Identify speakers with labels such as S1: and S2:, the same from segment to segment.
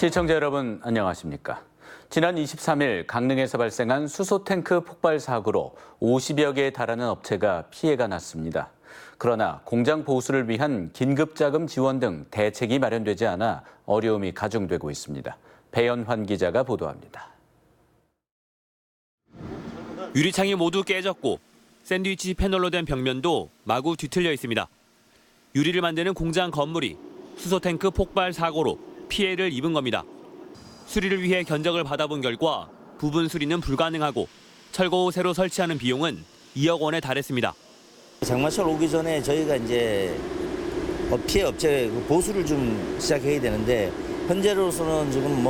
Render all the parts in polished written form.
S1: 시청자 여러분 안녕하십니까? 지난 23일 강릉에서 발생한 수소탱크 폭발 사고로 50여 개에 달하는 업체가 피해가 났습니다. 그러나 공장 보수를 위한 긴급자금 지원 등 대책이 마련되지 않아 어려움이 가중되고 있습니다. 배연환 기자가 보도합니다.
S2: 유리창이 모두 깨졌고 샌드위치 패널로 된 벽면도 마구 뒤틀려 있습니다. 유리를 만드는 공장 건물이 수소탱크 폭발 사고로 피해를 입은 겁니다. 수리를 위해 견적을 받아본 결과 부분 수리는 불가능하고 철거 후 새로 설치하는 비용은 2억 원에 달했습니다.
S3: 장마철 오기 전에 저희가 이제 피해 업체 보수를 좀 시작해야 되는데 현재로서는 지금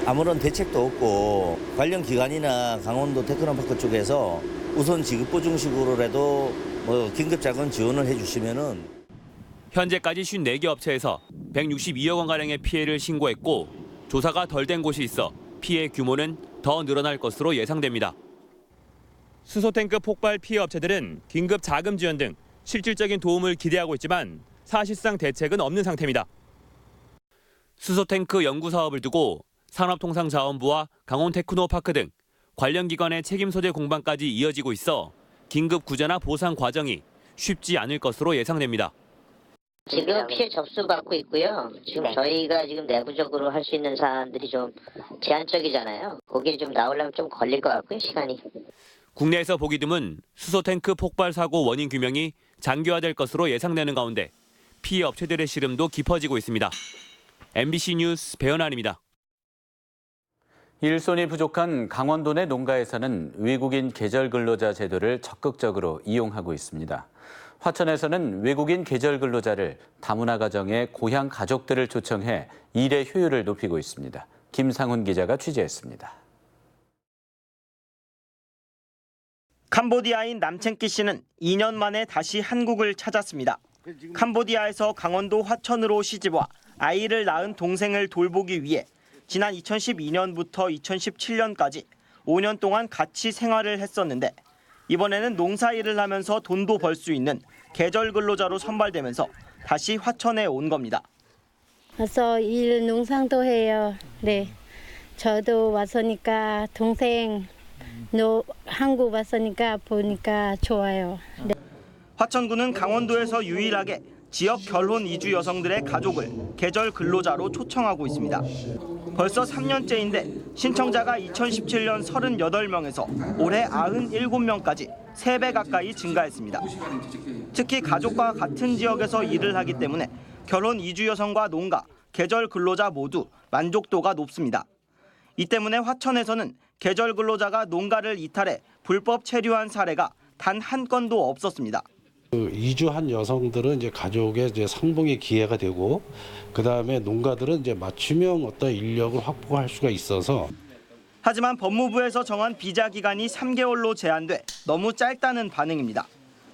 S3: 아무런 대책도 없고 관련 기관이나 강원도 테크노파크 쪽에서 우선 지급 보증식으로라도 긴급 자금 지원을 해주시면은.
S2: 현재까지 54개 업체에서 162억 원가량의 피해를 신고했고 조사가 덜 된 곳이 있어 피해 규모는 더 늘어날 것으로 예상됩니다. 수소탱크 폭발 피해 업체들은 긴급 자금 지원 등 실질적인 도움을 기대하고 있지만 사실상 대책은 없는 상태입니다. 수소탱크 연구 사업을 두고 산업통상자원부와 강원테크노파크 등 관련 기관의 책임 소재 공방까지 이어지고 있어 긴급 구제나 보상 과정이 쉽지 않을 것으로 예상됩니다.
S4: 지금 피해 접수받고 있고요. 지금 저희가 지금 내부적으로 할 수 있는 사안들이 좀 제한적이잖아요. 거기에 좀 나오려면 좀 걸릴 것 같고요, 시간이.
S2: 국내에서 보기 드문 수소탱크 폭발 사고 원인 규명이 장기화될 것으로 예상되는 가운데 피해 업체들의 시름도 깊어지고 있습니다. MBC 뉴스 배연환입니다.
S1: 일손이 부족한 강원도 내 농가에서는 외국인 계절 근로자 제도를 적극적으로 이용하고 있습니다. 화천에서는 외국인 계절 근로자를 다문화 가정의 고향 가족들을 초청해 일의 효율을 높이고 있습니다. 김상훈 기자가 취재했습니다.
S5: 캄보디아인 남첸키 씨는 2년 만에 다시 한국을 찾았습니다. 캄보디아에서 강원도 화천으로 시집와 아이를 낳은 동생을 돌보기 위해 지난 2012년부터 2017년까지 5년 동안 같이 생활을 했었는데 이번에는 농사일을 하면서 돈도 벌 수 있는 계절 근로자로 선발되면서 다시 화천에 온 겁니다.
S6: 와서 일 농상도 해요. 네, 저도 왔으니까 동생 한국 왔으니까 보니까 좋아요. 네.
S5: 화천군은 강원도에서 유일하게 지역 결혼 이주 여성들의 가족을 계절 근로자로 초청하고 있습니다. 벌써 3년째인데 신청자가 2017년 38명에서 올해 97명까지 3배 가까이 증가했습니다. 특히 가족과 같은 지역에서 일을 하기 때문에 결혼 이주 여성과 농가, 계절 근로자 모두 만족도가 높습니다. 이 때문에 화천에서는 계절 근로자가 농가를 이탈해 불법 체류한 사례가 단 한 건도 없었습니다.
S7: 이주한 여성들은 이제 가족의 이제 상봉의 기회가 되고 그다음에 농가들은 이제 맞춤형 어떤 인력을 확보할 수가 있어서.
S5: 하지만 법무부에서 정한 비자 기간이 3개월로 제한돼 너무 짧다는 반응입니다.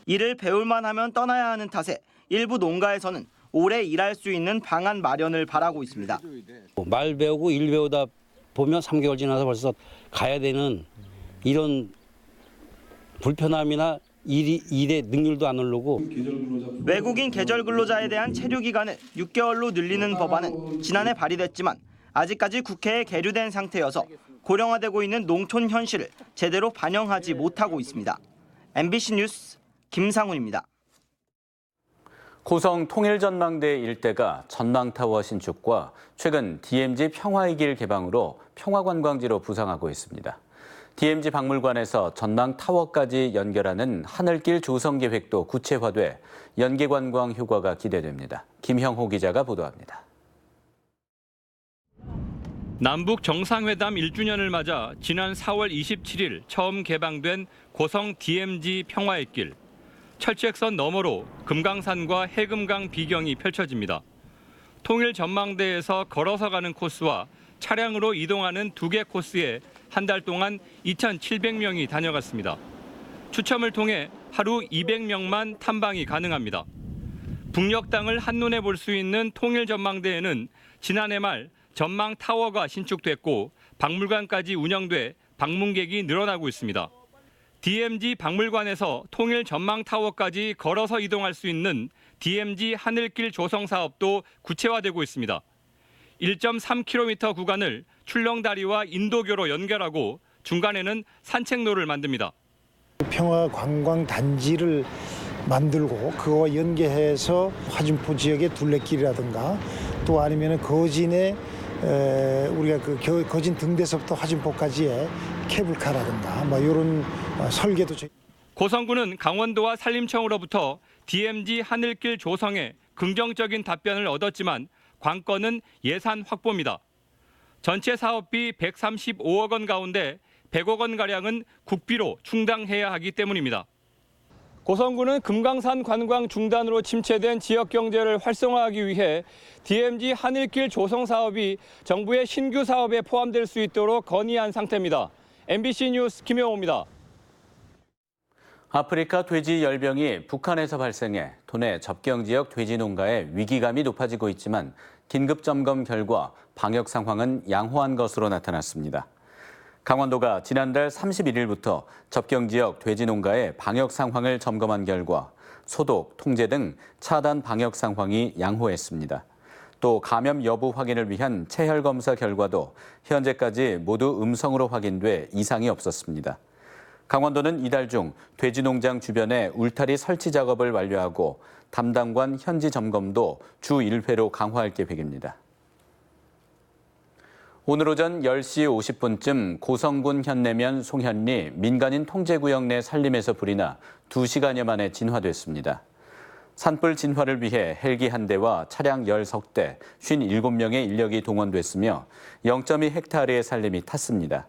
S5: 일을 배울만 하면 떠나야 하는 탓에 일부 농가에서는 오래 일할 수 있는 방안 마련을 바라고 있습니다.
S8: 말 배우고 일 배우다 보면 3개월 지나서 벌써 가야 되는 이런 불편함이나 일의 능률도 안 오르고.
S5: 외국인 계절 근로자에 대한 체류 기간을 6개월로 늘리는 법안은 지난해 발의됐지만 아직까지 국회에 계류된 상태여서 고령화되고 있는 농촌 현실을 제대로 반영하지 못하고 있습니다. MBC 뉴스 김상훈입니다.
S1: 고성 통일전망대 일대가 전망타워 신축과 최근 DMZ 평화의 길 개방으로 평화관광지로 부상하고 있습니다. DMZ 박물관에서 전망타워까지 연결하는 하늘길 조성 계획도 구체화돼 연계관광 효과가 기대됩니다. 김형호 기자가 보도합니다.
S9: 남북 정상회담 1주년을 맞아 지난 4월 27일 처음 개방된 고성 DMZ 평화의 길. 철책선 너머로 금강산과 해금강 비경이 펼쳐집니다. 통일 전망대에서 걸어서 가는 코스와 차량으로 이동하는 2개 코스에 한 달 동안 2,700명이 다녀갔습니다. 추첨을 통해 하루 200명만 탐방이 가능합니다. 북녘땅을 한눈에 볼 수 있는 통일 전망대에는 지난해 말 전망타워가 신축됐고 박물관까지 운영돼 방문객이 늘어나고 있습니다. DMZ 박물관에서 통일 전망타워까지 걸어서 이동할 수 있는 DMZ 하늘길 조성 사업도 구체화되고 있습니다. 1.3km 구간을 출렁다리와 인도교로 연결하고 중간에는 산책로를 만듭니다.
S10: 평화관광단지를 만들고 그와 연계해서 화진포 지역의 둘레길이라든가 또 아니면 거진의 우리가 그 거진 등대서부터 화진포까지의 케이블카라든가 뭐 이런 설계도.
S9: 고성군은 강원도와 산림청으로부터 DMZ 하늘길 조성에 긍정적인 답변을 얻었지만 관건은 예산 확보입니다. 전체 사업비 135억 원 가운데 100억 원가량은 국비로 충당해야 하기 때문입니다. 고성군은 금강산 관광 중단으로 침체된 지역 경제를 활성화하기 위해 DMZ 하늘길 조성 사업이 정부의 신규 사업에 포함될 수 있도록 건의한 상태입니다. MBC 뉴스 김영호입니다.
S1: 아프리카 돼지 열병이 북한에서 발생해 도내 접경 지역 돼지 농가의 위기감이 높아지고 있지만 긴급 점검 결과 방역 상황은 양호한 것으로 나타났습니다. 강원도가 지난달 31일부터 접경 지역 돼지 농가의 방역 상황을 점검한 결과 소독, 통제 등 차단 방역 상황이 양호했습니다. 또 감염 여부 확인을 위한 체혈 검사 결과도 현재까지 모두 음성으로 확인돼 이상이 없었습니다. 강원도는 이달 중 돼지 농장 주변에 울타리 설치 작업을 완료하고 담당관 현지 점검도 주 1회로 강화할 계획입니다. 오늘 오전 10시 50분쯤 고성군 현내면 송현리 민간인 통제구역 내 산림에서 불이 나 2시간여 만에 진화됐습니다. 산불 진화를 위해 헬기 1대와 차량 16대, 57명의 인력이 동원됐으며 0.2헥타르의 산림이 탔습니다.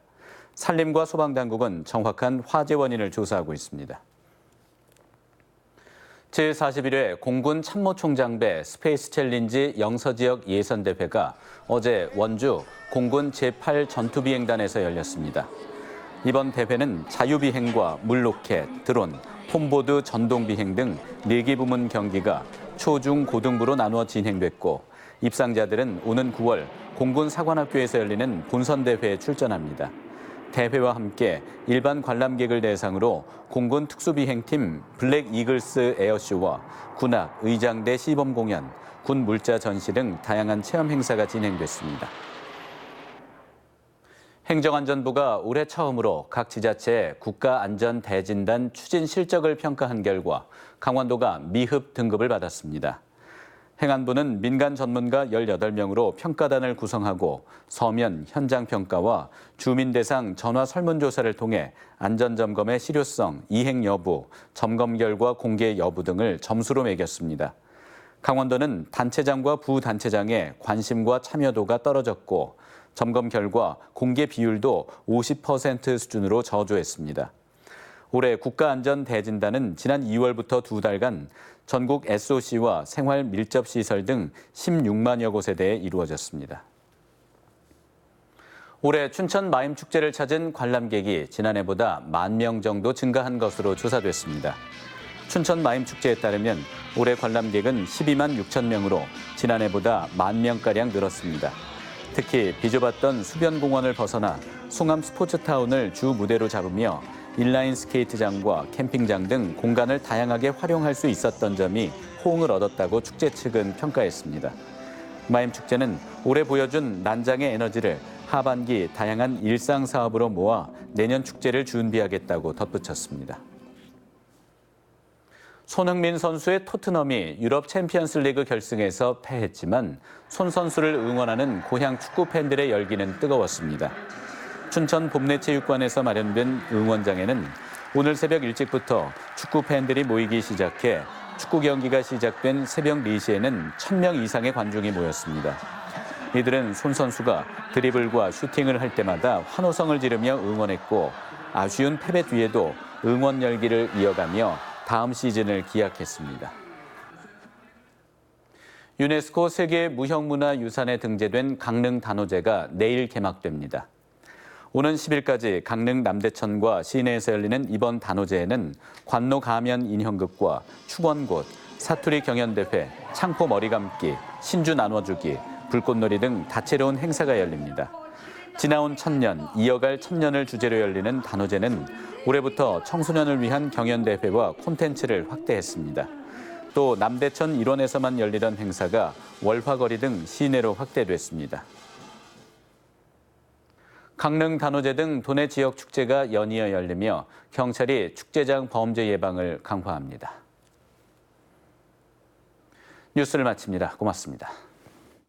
S1: 산림과 소방당국은 정확한 화재 원인을 조사하고 있습니다. 제41회 공군 참모총장배 스페이스 챌린지 영서지역 예선대회가 어제 원주 공군 제8 전투비행단에서 열렸습니다. 이번 대회는 자유비행과 물로켓, 드론, 폼보드 전동비행 등 4개 부문 경기가 초, 중, 고등부로 나누어 진행됐고 입상자들은 오는 9월 공군 사관학교에서 열리는 본선대회에 출전합니다. 대회와 함께 일반 관람객을 대상으로 공군 특수비행팀 블랙 이글스 에어쇼와 군악, 의장대 시범 공연, 군 물자 전시 등 다양한 체험 행사가 진행됐습니다. 행정안전부가 올해 처음으로 각 지자체의 국가안전대진단 추진 실적을 평가한 결과 강원도가 미흡 등급을 받았습니다. 행안부는 민간 전문가 18명으로 평가단을 구성하고 서면 현장 평가와 주민 대상 전화 설문조사를 통해 안전점검의 실효성, 이행 여부, 점검 결과 공개 여부 등을 점수로 매겼습니다. 강원도는 단체장과 부단체장의 관심과 참여도가 떨어졌고 점검 결과 공개 비율도 50% 수준으로 저조했습니다. 올해 국가안전대진단은 지난 2월부터 2달간 전국 SOC와 생활 밀접시설 등 16만여 곳에 대해 이루어졌습니다. 올해 춘천 마임축제를 찾은 관람객이 지난해보다 10,000명 정도 증가한 것으로 조사됐습니다. 춘천 마임축제에 따르면 올해 관람객은 12만 6천 명으로 지난해보다 10,000명가량 늘었습니다. 특히 비좁았던 수변공원을 벗어나 송암 스포츠타운을 주 무대로 잡으며 인라인 스케이트장과 캠핑장 등 공간을 다양하게 활용할 수 있었던 점이 호응을 얻었다고 축제 측은 평가했습니다. 마임축제는 올해 보여준 난장의 에너지를 하반기 다양한 일상 사업으로 모아 내년 축제를 준비하겠다고 덧붙였습니다. 손흥민 선수의 토트넘이 유럽 챔피언스리그 결승에서 패했지만 손 선수를 응원하는 고향 축구 팬들의 열기는 뜨거웠습니다. 춘천 봄내체육관에서 마련된 응원장에는 오늘 새벽 일찍부터 축구 팬들이 모이기 시작해 축구 경기가 시작된 새벽 4시에는 1,000명 이상의 관중이 모였습니다. 이들은 손 선수가 드리블과 슈팅을 할 때마다 환호성을 지르며 응원했고 아쉬운 패배 뒤에도 응원 열기를 이어가며 다음 시즌을 기약했습니다. 유네스코 세계 무형문화유산에 등재된 강릉 단오제가 내일 개막됩니다. 오는 10일까지 강릉 남대천과 시내에서 열리는 이번 단오제에는 관노 가면 인형극과 축원곶, 사투리 경연대회, 창포 머리감기, 신주 나눠주기, 불꽃놀이 등 다채로운 행사가 열립니다. 지나온 1000년, 이어갈 1000년을 주제로 열리는 단오제는 올해부터 청소년을 위한 경연대회와 콘텐츠를 확대했습니다. 또 남대천 일원에서만 열리던 행사가 월화거리 등 시내로 확대됐습니다. 강릉 단오제 등 도내 지역 축제가 연이어 열리며 경찰이 축제장 범죄 예방을 강화합니다. 뉴스를 마칩니다. 고맙습니다.